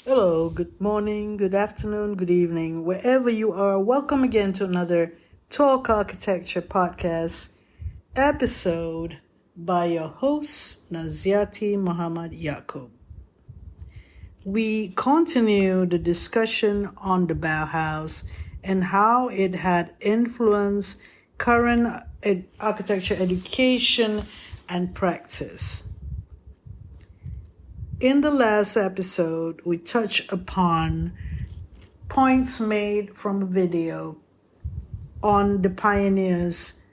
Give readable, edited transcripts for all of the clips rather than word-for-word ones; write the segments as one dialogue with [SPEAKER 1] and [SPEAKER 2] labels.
[SPEAKER 1] Hello, good morning, good afternoon, good evening, wherever you are. Welcome again to another Talk Architecture podcast episode by your host, Naziati Muhammad Yaqub. We continue the discussion on the Bauhaus and how it had influenced current architecture education and practice. In the last episode, we touched upon points made from a video on the pioneers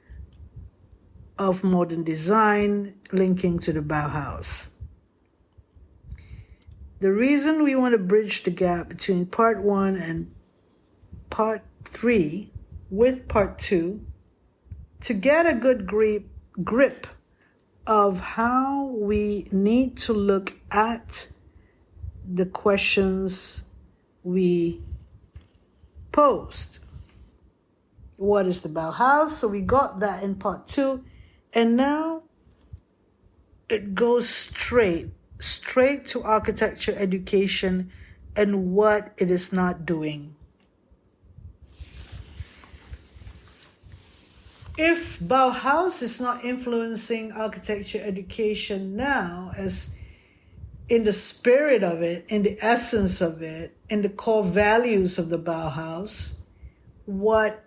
[SPEAKER 1] of modern design linking to the Bauhaus. The reason we want to bridge the gap between part 1 and part 3 with part 2 to get a good grip of how we need to look at the questions we posed. What is the Bauhaus? So we got that in part 2, and now it goes straight to architecture education and what it is not doing. If Bauhaus is not influencing architecture education now, as in the spirit of it, in the essence of it, in the core values of the Bauhaus, what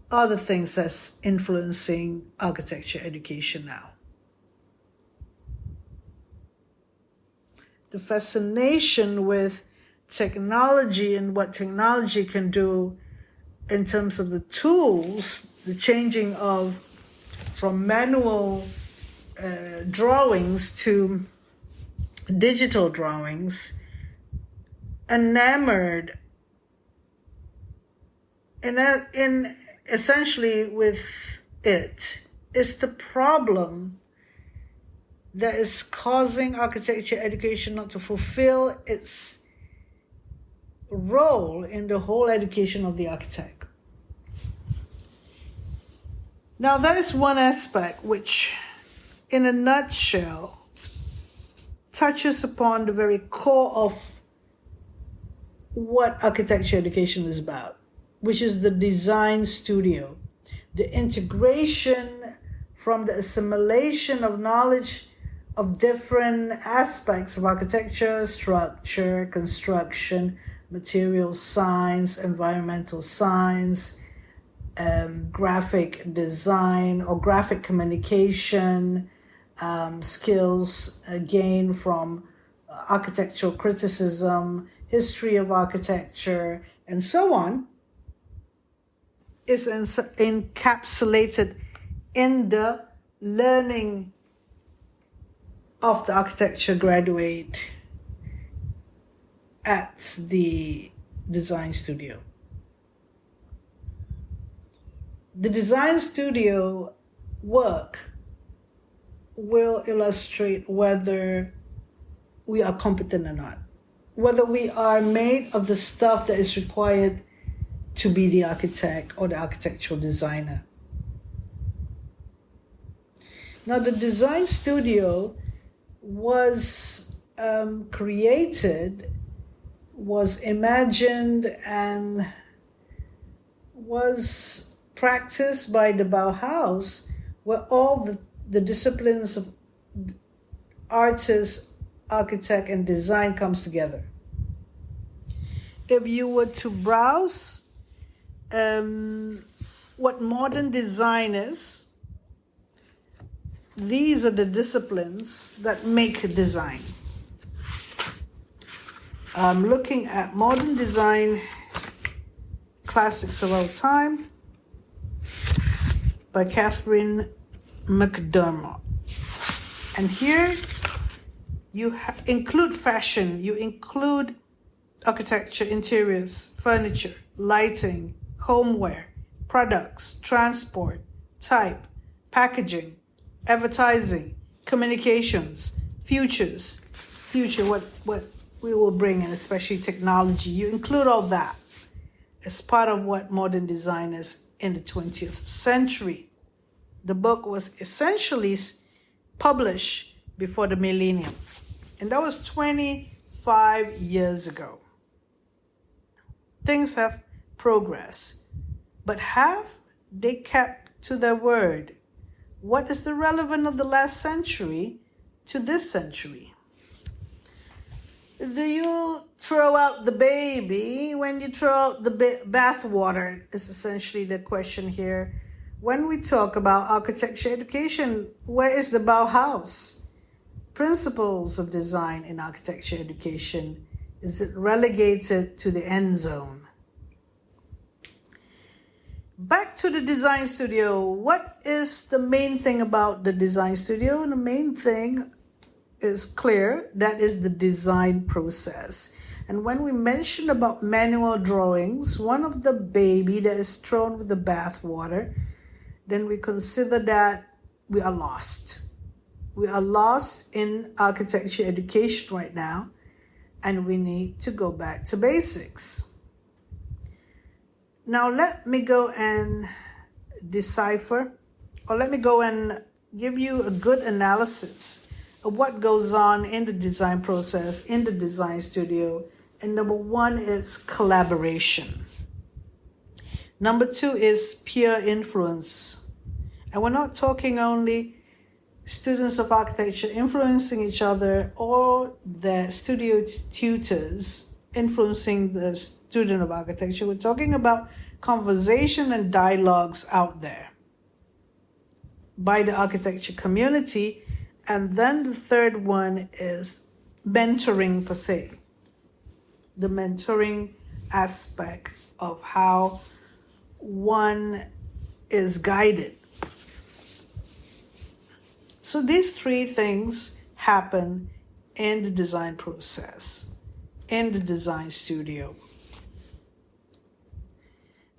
[SPEAKER 1] are the things that's influencing architecture education now? The fascination with technology and what technology can do in terms of the tools, the changing of from manual drawings to digital drawings, enamored in essentially with it is the problem that is causing architecture education not to fulfill its role in the whole education of the architect. Now, that is one aspect which, in a nutshell, touches upon the very core of what architecture education is about, which is the design studio, the integration from the assimilation of knowledge of different aspects of architecture, structure, construction, material science, environmental science, graphic design or graphic communication, skills gained from architectural criticism, history of architecture, and so on, is encapsulated in the learning of the architecture graduate at the design studio. The design studio work will illustrate whether we are competent or not, whether we are made of the stuff that is required to be the architect or the architectural designer. Now, the design studio was created, was imagined, and was practiced by the Bauhaus, where all the disciplines of artist, architect, and design comes together. If you were to browse what modern design is, these are the disciplines that make design. I'm looking at modern design classics of our time by Catherine McDermott. And here you include fashion, you include architecture, interiors, furniture, lighting, homeware, products, transport, type, packaging, advertising, communications, future, what we will bring in, especially technology. You include all that as part of what modern design is in the 20th century. The book was essentially published before the millennium, and that was 25 years ago. things have progressed. But have they kept to their word? What is the relevance of the last century to this century? Do you throw out the baby when you throw out the bath water? Is essentially the question here. When we talk about architecture education, where is the Bauhaus? Principles of design in architecture education. Is it relegated to the end zone? Back to the design studio. What is the main thing about the design studio? And the main thing is clear. That is the design process. And when we mention about manual drawings, one of the baby that is thrown with the bath water, then we consider that we are lost. We are lost in architecture education right now, and we need to go back to basics. Now let me go and decipher, or let me go and give you a good analysis of what goes on in the design process, in the design studio. And number one is collaboration. Number two is peer influence. And we're not talking only students of architecture influencing each other or the studio tutors influencing the student of architecture. We're talking about conversation and dialogues out there by the architecture community. And then the third one is mentoring per se. The mentoring aspect of how one is guided. So these three things happen in the design process, in the design studio.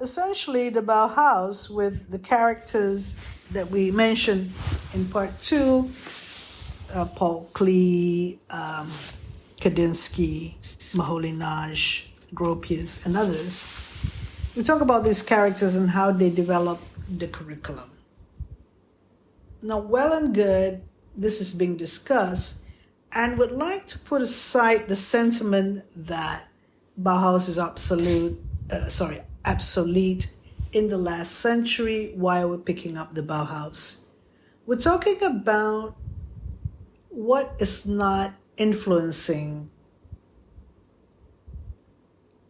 [SPEAKER 1] Essentially, the Bauhaus, with the characters that we mentioned in part 2, Paul Klee, Kandinsky, Moholy-Nagy, Gropius, and others. We talk about these characters and how they develop the curriculum. Now, well and good, this is being discussed, and would like to put aside the sentiment that Bauhaus is obsolete in the last century. Why are we picking up the Bauhaus? We're talking about what is not influencing.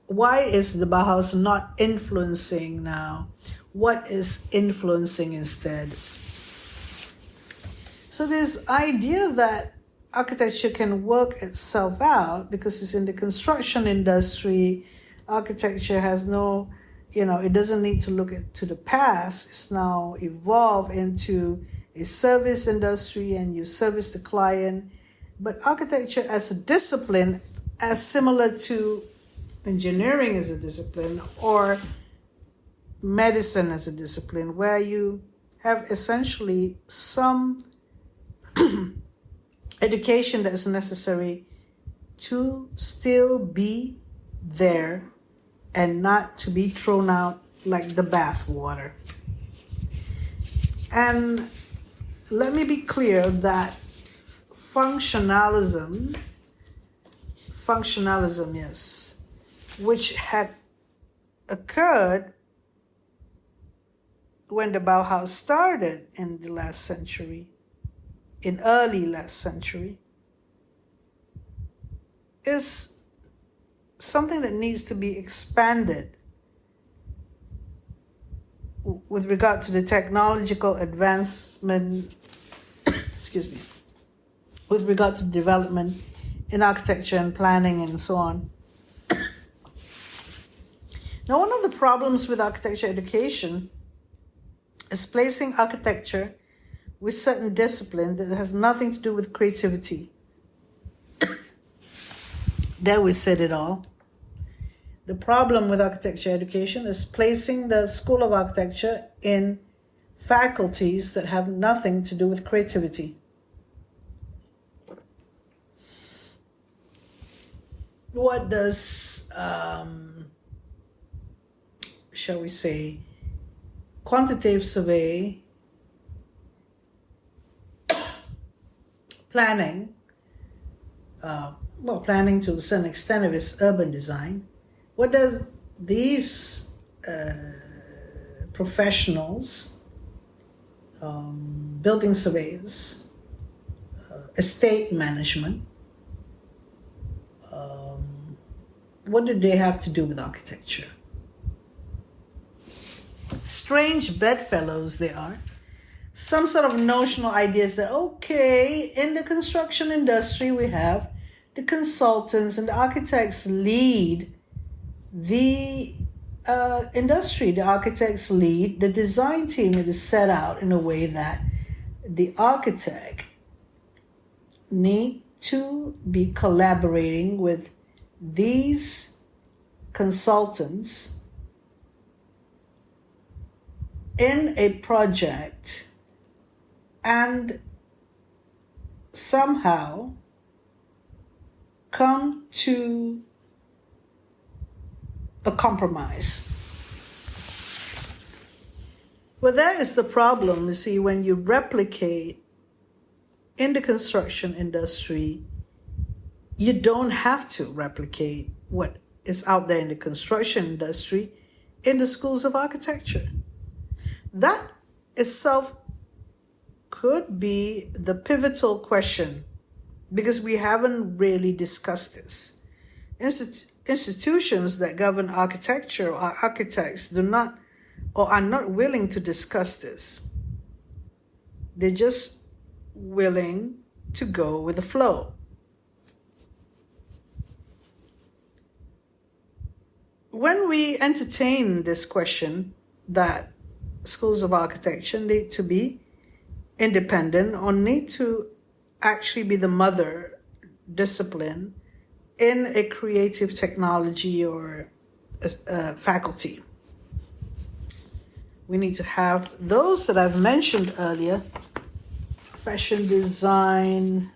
[SPEAKER 1] Why is the Bauhaus not influencing now? What is influencing instead? So this idea that architecture can work itself out because it's in the construction industry, architecture has no, it doesn't need to look to the past. It's now evolved into a service industry and you service the client. But architecture as a discipline, as similar to engineering as a discipline or medicine as a discipline, where you have essentially some education that is necessary to still be there and not to be thrown out like the bath water. And let me be clear that functionalism, yes, which had occurred when the Bauhaus started in the last century, in early last century, is something that needs to be expanded with regard to the technological advancement, with regard to development in architecture and planning and so on. Now, one of the problems with architecture education is placing architecture with certain discipline that has nothing to do with creativity. There we said it all. The problem with architecture education is placing the School of Architecture in faculties that have nothing to do with creativity. What does, shall we say, quantitative survey, planning to a certain extent of its urban design, what does these professionals, building surveyors, estate management, what do they have to do with architecture? Strange bedfellows they are. Some sort of notional ideas that, okay, in the construction industry we have the consultants and the architects lead the industry. The architects lead the design team. It is set out in a way that the architect need to be collaborating with these consultants in a project and somehow come to a compromise. Well, that is the problem, you see, when you replicate in the construction industry, you don't have to replicate what is out there in the construction industry in the schools of architecture. That itself could be the pivotal question, because we haven't really discussed this. Institutions that govern architecture or architects do not or are not willing to discuss this. They're just willing to go with the flow. When we entertain this question that schools of architecture need to be independent or need to actually be the mother discipline in a creative technology or a faculty, we need to have those that I've mentioned earlier: fashion design,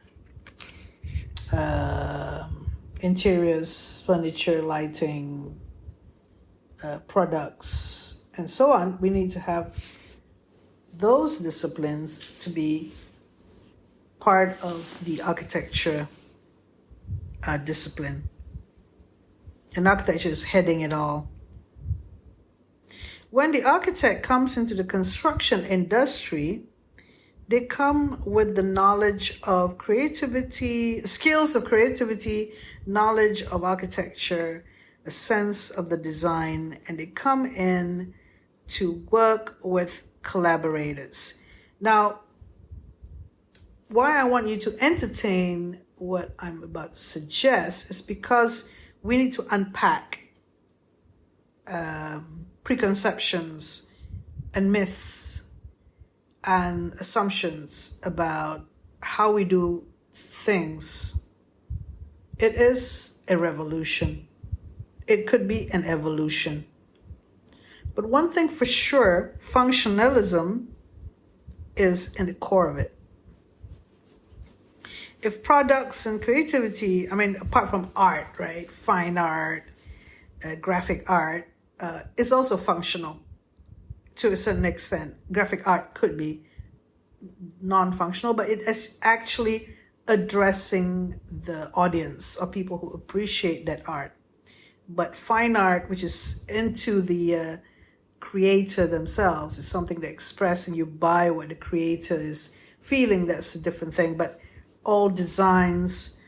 [SPEAKER 1] interiors, furniture, lighting, products, and so on. We need to have those disciplines to be part of the architecture discipline. And architecture is heading it all. When the architect comes into the construction industry, they come with the knowledge of creativity, skills of creativity, knowledge of architecture, a sense of the design, and they come in to work with collaborators. Now, why I want you to entertain what I'm about to suggest is because we need to unpack preconceptions and myths and assumptions about how we do things. It is a revolution. It could be an evolution. But one thing for sure, functionalism is in the core of it. If products and creativity, apart from art, right? Fine art, graphic art, is also functional to a certain extent. Graphic art could be non-functional, but it is actually addressing the audience or people who appreciate that art. But fine art, which is into the creator themselves, is something they express and you buy what the creator is feeling. That's a different thing. But all designs,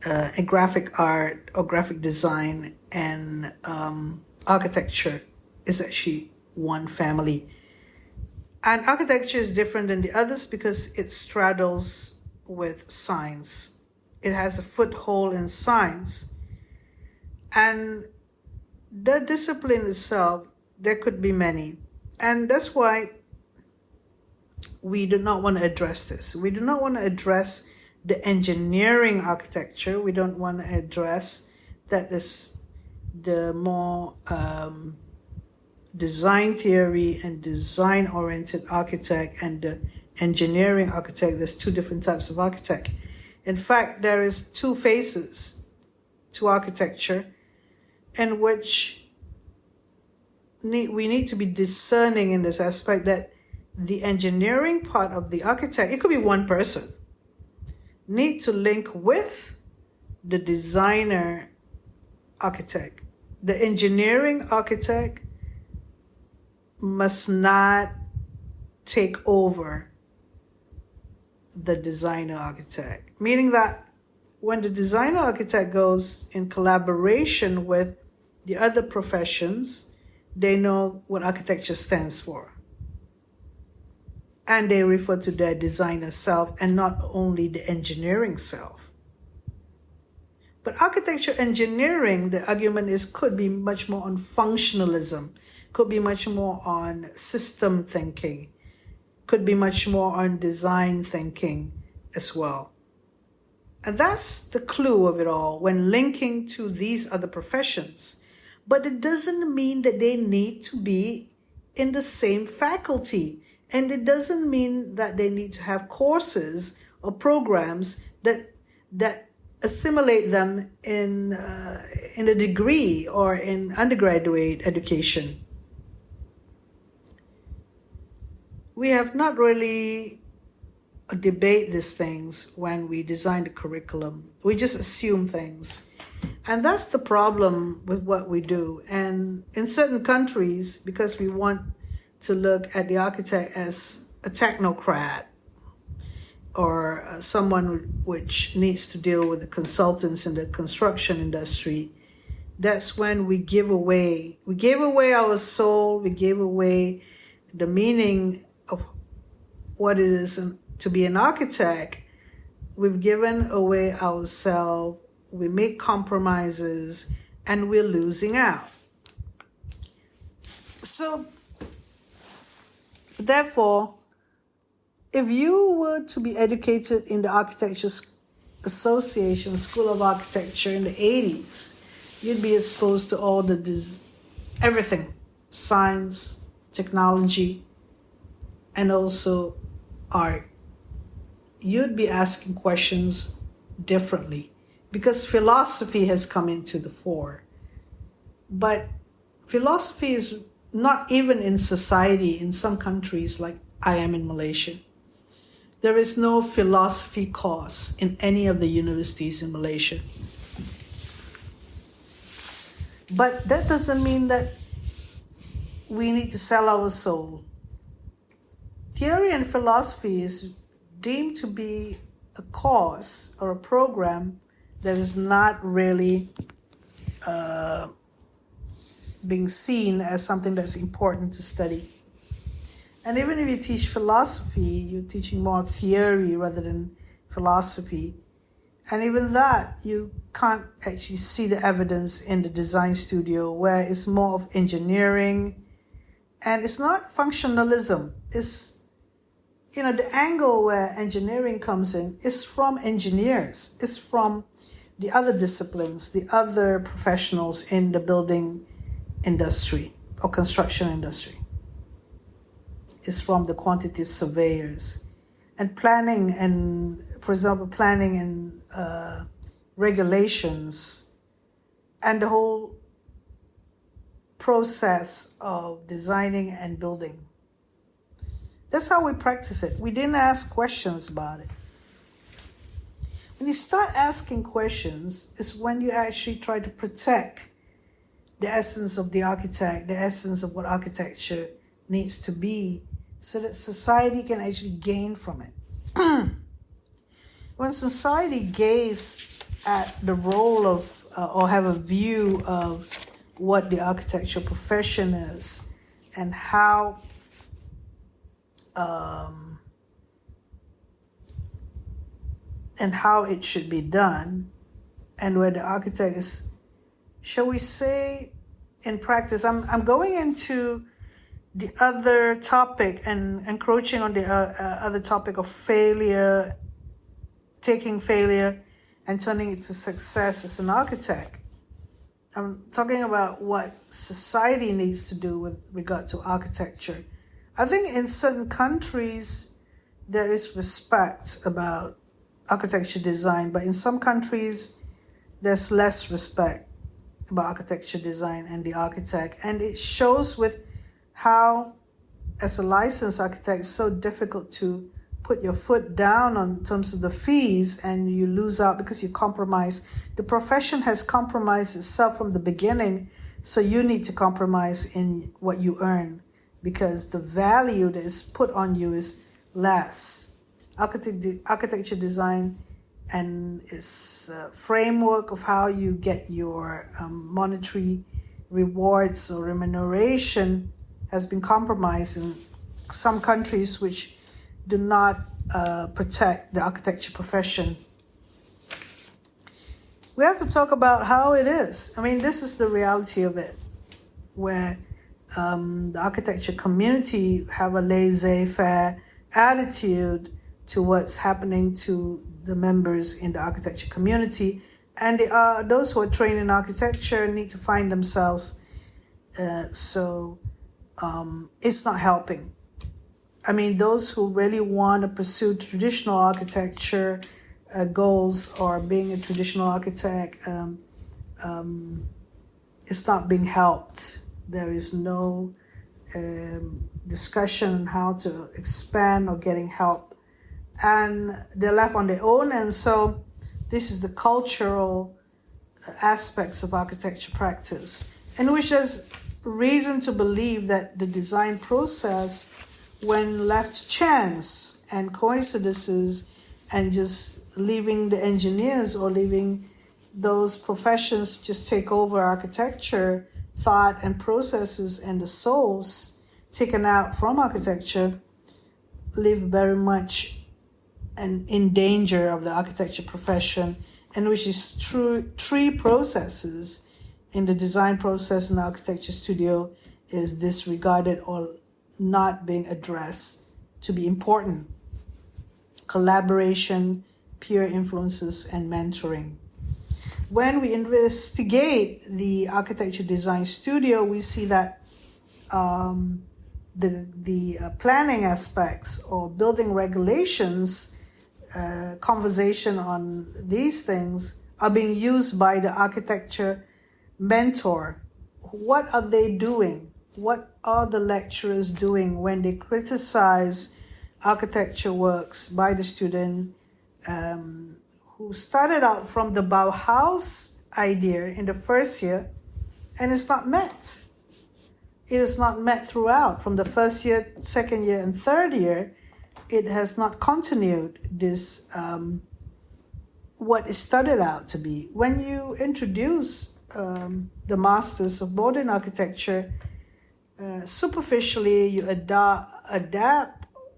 [SPEAKER 1] and graphic art or graphic design and architecture is actually one family. And architecture is different than the others because it straddles with science. It has a foothold in science. And the discipline itself, there could be many. And that's why we do not want to address this. We do not want to address the engineering architecture. We don't want to address that is the more design theory and design-oriented architect and the engineering architect. There's two different types of architect. In fact, there is two phases to architecture in which we need to be discerning in this aspect that the engineering part of the architect, it could be one person, need to link with the designer architect, the engineering architect must not take over the designer architect, meaning that when the designer architect goes in collaboration with the other professions, they know what architecture stands for. And they refer to their designer self and not only the engineering self. But architecture engineering, the argument is, could be much more on functionalism, could be much more on system thinking, could be much more on design thinking as well. And that's the clue of it all when linking to these other professions. But it doesn't mean that they need to be in the same faculty. And it doesn't mean that they need to have courses or programs that assimilate them in a degree or in undergraduate education. We have not really debate these things when we design the curriculum. We just assume things. And that's the problem with what we do. And in certain countries, because we want to look at the architect as a technocrat or someone which needs to deal with the consultants in the construction industry, that's when we gave away our soul, we gave away the meaning of what it is to be an architect. We've given away ourselves, we make compromises, and we're losing out. So, therefore, if you were to be educated in the Architecture Association School of Architecture in the 80s, you'd be exposed to all everything, science, technology, and also art. You'd be asking questions differently because philosophy has come into the fore. But philosophy is not even in society in some countries like I am in Malaysia. There is no philosophy course in any of the universities in Malaysia. But that doesn't mean that we need to sell our soul. Theory and philosophy is deemed to be a course or a program that is not really being seen as something that's important to study. And even if you teach philosophy, you're teaching more theory rather than philosophy. And even that, you can't actually see the evidence in the design studio where it's more of engineering. And it's not functionalism. It's, the angle where engineering comes in is from engineers. It's from the other disciplines, the other professionals in the building industry or construction industry. Is from the quantitative surveyors and planning and, for example, planning and regulations and the whole process of designing and building. That's how we practice it. We didn't ask questions about it. When you start asking questions, it's when you actually try to protect the essence of the architect, the essence of what architecture needs to be, so that society can actually gain from it. When society gaze at the role of, or have a view of what the architecture profession is and how it should be done, and where the architect is, shall we say, in practice, I'm going into the other topic and encroaching on the other topic of failure, taking failure and turning it to success as an architect. I'm talking about what society needs to do with regard to architecture. I think in certain countries there is respect about architecture design, but in some countries there's less respect about architecture design and the architect. And it shows with how, as a licensed architect, it's so difficult to put your foot down on terms of the fees, and you lose out because you compromise. The profession has compromised itself from the beginning So you need to compromise in what you earn because the value that is put on you is less. Architecture design and its framework of how you get your monetary rewards or remuneration has been compromised in some countries which do not protect the architecture profession. We have to talk about how it is. I mean, this is the reality of it, where the architecture community have a laissez-faire attitude to what's happening to the members in the architecture community. And those who are trained in architecture need to find themselves. So it's not helping. I mean, those who really want to pursue traditional architecture goals or being a traditional architect, it's not being helped. There is no discussion on how to expand or getting help. And they're left on their own. And so this is the cultural aspects of architecture practice, in which there's reason to believe that the design process, when left to chance and coincidences and just leaving the engineers or leaving those professions just take over architecture, thought and processes and the souls taken out from architecture, live very much and in danger of the architecture profession, and which is three processes in the design process in the architecture studio is disregarded or not being addressed to be important. Collaboration, peer influences, and mentoring. When we investigate the architecture design studio, we see that the planning aspects or building regulations, conversation on these things are being used by the architecture mentor. What are they doing? What are the lecturers doing when they criticize architecture works by the student who started out from the Bauhaus idea in the first year, and it's not met. It is not met throughout. From the first year, second year, and third year, it has not continued this, what it started out to be. When you introduce the Masters of Modern Architecture, superficially you adapt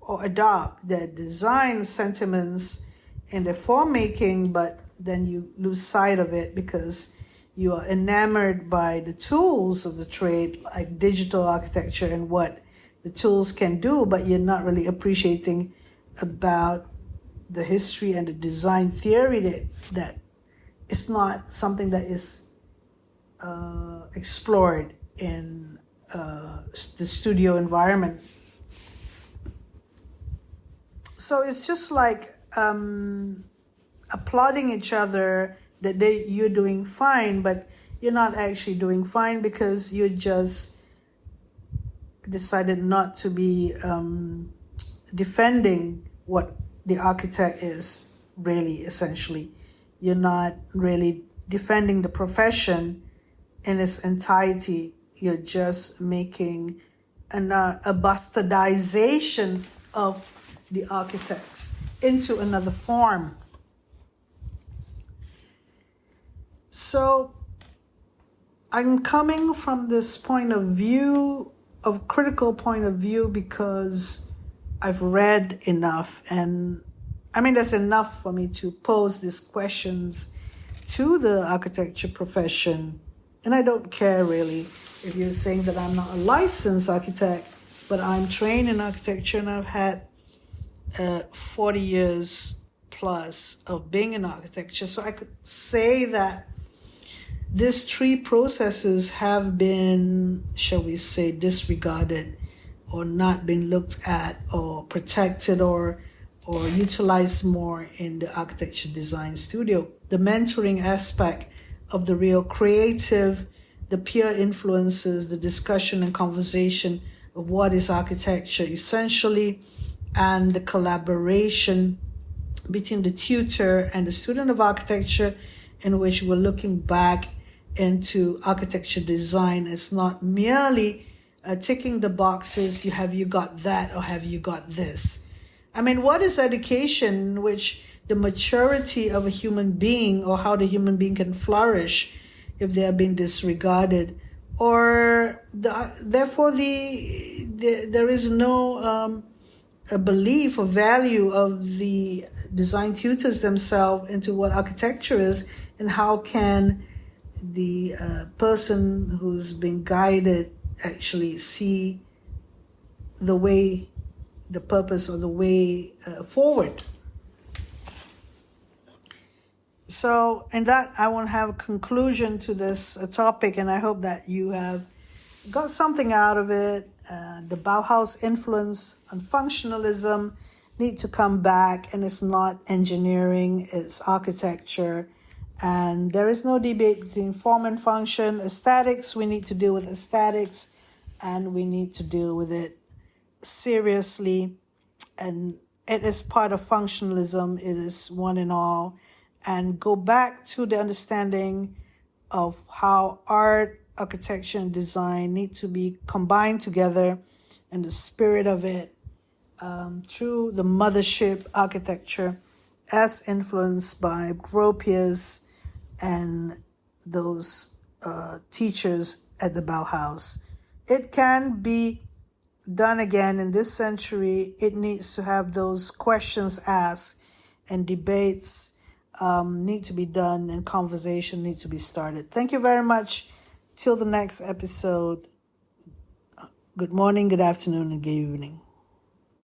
[SPEAKER 1] the design sentiments in the form making, but then you lose sight of it because you are enamored by the tools of the trade, like digital architecture and what the tools can do, but you're not really appreciating about the history and the design theory that is not something that is explored in the studio environment. So it's just like applauding each other that you're doing fine, but you're not actually doing fine because you just decided not to be defending what the architect is really, essentially. You're not really defending the profession in its entirety. You're just making a bastardization of the architects into another form. So I'm coming from this point of view, of critical point of view, because I've read enough, and I mean that's enough for me to pose these questions to the architecture profession. And I don't care really if you're saying that I'm not a licensed architect, but I'm trained in architecture and I've had 40 years plus of being in architecture. So I could say that these three processes have been, shall we say, disregarded or not been looked at or protected or utilized more in the architecture design studio. The mentoring aspect of the real creative, the peer influences, the discussion and conversation of what is architecture essentially, and the collaboration between the tutor and the student of architecture, in which we're looking back into architecture design. It's not merely ticking the boxes, have you got that or have you got this? I mean, what is education, which the maturity of a human being or how the human being can flourish if they are being disregarded? Or therefore there is no a belief or value of the design tutors themselves into what architecture is, and how can the person who's being guided actually see the way, the purpose, or the way forward. So in that, I want to have a conclusion to this topic, and I hope that you have got something out of it. The Bauhaus influence on functionalism need to come back, and it's not engineering, it's architecture. And there is no debate between form and function. Aesthetics, we need to deal with aesthetics, and we need to deal with it seriously. And it is part of functionalism. It is one and all. And go back to the understanding of how art, architecture, and design need to be combined together, and the spirit of it through the mothership architecture as influenced by Gropius and those teachers at the Bauhaus. It can be done again in this century. It needs to have those questions asked, and debates need to be done, and conversation need to be started. Thank you very much. Till the next episode. Good morning, good afternoon, and good evening.